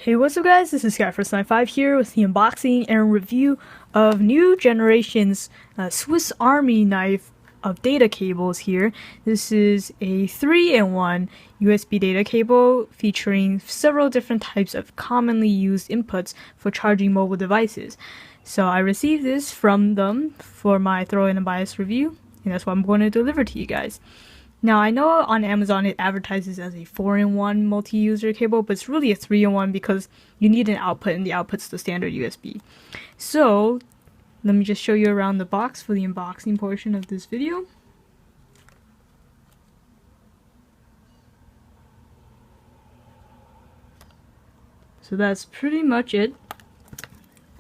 Hey, what's up guys, this is Skyforce95 here with the unboxing and review of new generation's Swiss Army knife of data cables here. This is a 3-in-1 USB data cable featuring several different types of commonly used inputs for charging mobile devices. So I received this from them for my throw-in and bias review, and that's what I'm going to deliver to you guys. Now, I know on Amazon it advertises as a 4-in-1 multi-user cable, but it's really a 3-in-1 because you need an output, and the output's the standard USB. So, let me just show you around the box for the unboxing portion of this video. So that's pretty much it.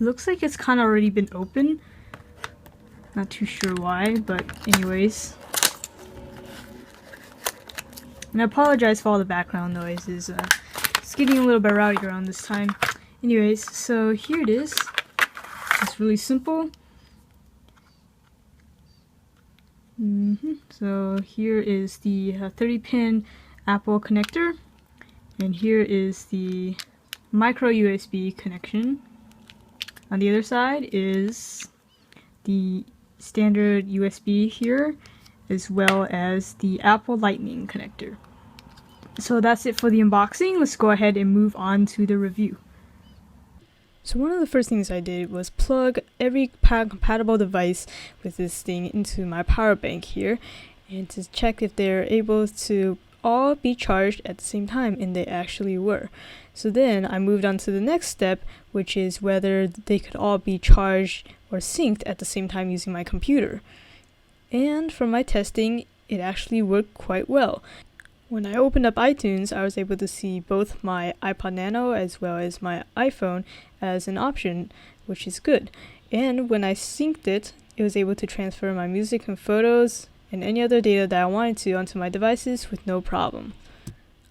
Looks like it's kind of already been open. Not too sure why, but anyways. And I apologize for all the background noises. It's getting a little bit rowdy around this time. Anyways, so here it is. It's really simple. So here is the 30-pin Apple connector. And here is the micro USB connection. On the other side is the standard USB here, as well as the Apple Lightning connector. So that's it for the unboxing. Let's go ahead and move on to the review. So one of the first things I did was plug every compatible device with this thing into my power bank here, and to check if they're able to all be charged at the same time, and they actually were. So then I moved on to the next step, which is whether they could all be charged or synced at the same time using my computer. And from my testing, it actually worked quite well. When I opened up iTunes, I was able to see both my iPod Nano as well as my iPhone as an option, which is good. And when I synced it, it was able to transfer my music and photos and any other data that I wanted to onto my devices with no problem.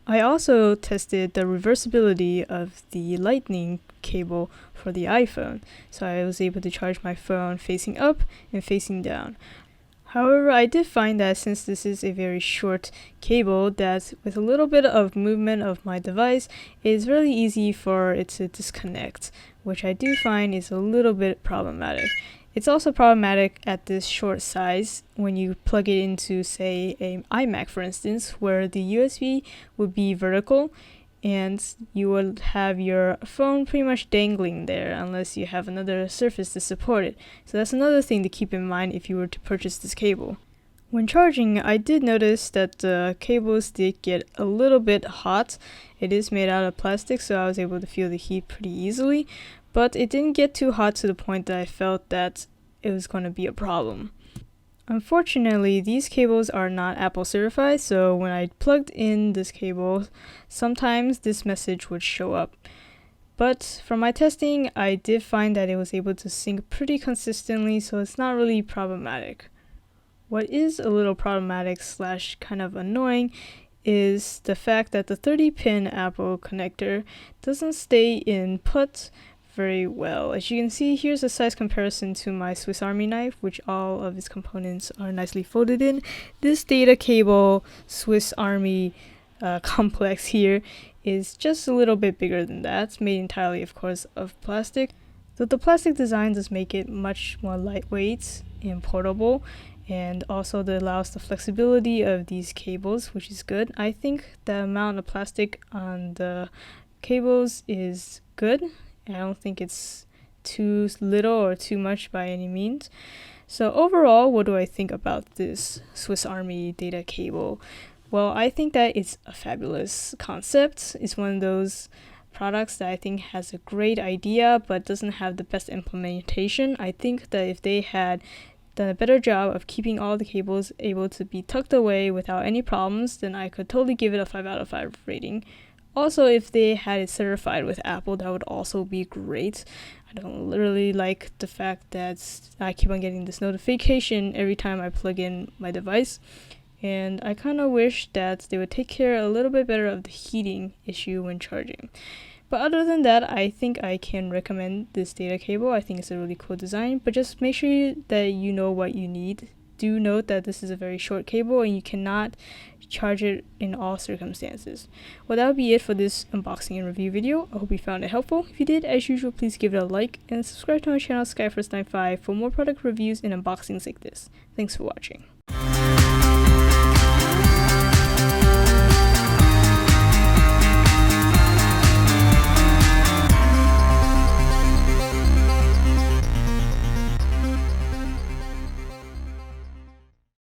I also tested the reversibility of the Lightning cable for the iPhone, so I was able to charge my phone facing up and facing down. However, I did find that since this is a very short cable, that with a little bit of movement of my device, it's really easy for it to disconnect, which I do find is a little bit problematic. It's also problematic at this short size when you plug it into, say, an iMac, for instance, where the USB would be vertical and you will have your phone pretty much dangling there unless you have another surface to support it. So that's another thing to keep in mind if you were to purchase this cable. When charging, I did notice that the cables did get a little bit hot. It is made out of plastic, so I was able to feel the heat pretty easily, but it didn't get too hot to the point that I felt that it was going to be a problem. Unfortunately, these cables are not Apple certified, so when I plugged in this cable, sometimes this message would show up. But from my testing, I did find that it was able to sync pretty consistently, so it's not really problematic. What is a little problematic / kind of annoying is the fact that the 30-pin Apple connector doesn't stay in put very well. As you can see, here's a size comparison to my Swiss Army knife, which all of its components are nicely folded in. This data cable Swiss Army complex here is just a little bit bigger than that. It's made entirely, of course, of plastic. So the plastic design does make it much more lightweight and portable, and also that allows the flexibility of these cables, which is good. I think the amount of plastic on the cables is good. I don't think it's too little or too much by any means. So overall, what do I think about this Swiss Army data cable? Well, I think that it's a fabulous concept. It's one of those products that I think has a great idea but doesn't have the best implementation. I think that if they had done a better job of keeping all the cables able to be tucked away without any problems, then I could totally give it a 5 out of 5 rating. Also, if they had it certified with Apple, that would also be great. I don't really like the fact that I keep on getting this notification every time I plug in my device. And I kind of wish that they would take care a little bit better of the heating issue when charging. But other than that, I think I can recommend this data cable. I think it's a really cool design, but just make sure that you know what you need do note that this is a very short cable and you cannot charge it in all circumstances. Well, that would be it for this unboxing and review video. I hope you found it helpful. If you did, as usual, please give it a like and subscribe to my channel Skyforce95 for more product reviews and unboxings like this. Thanks for watching.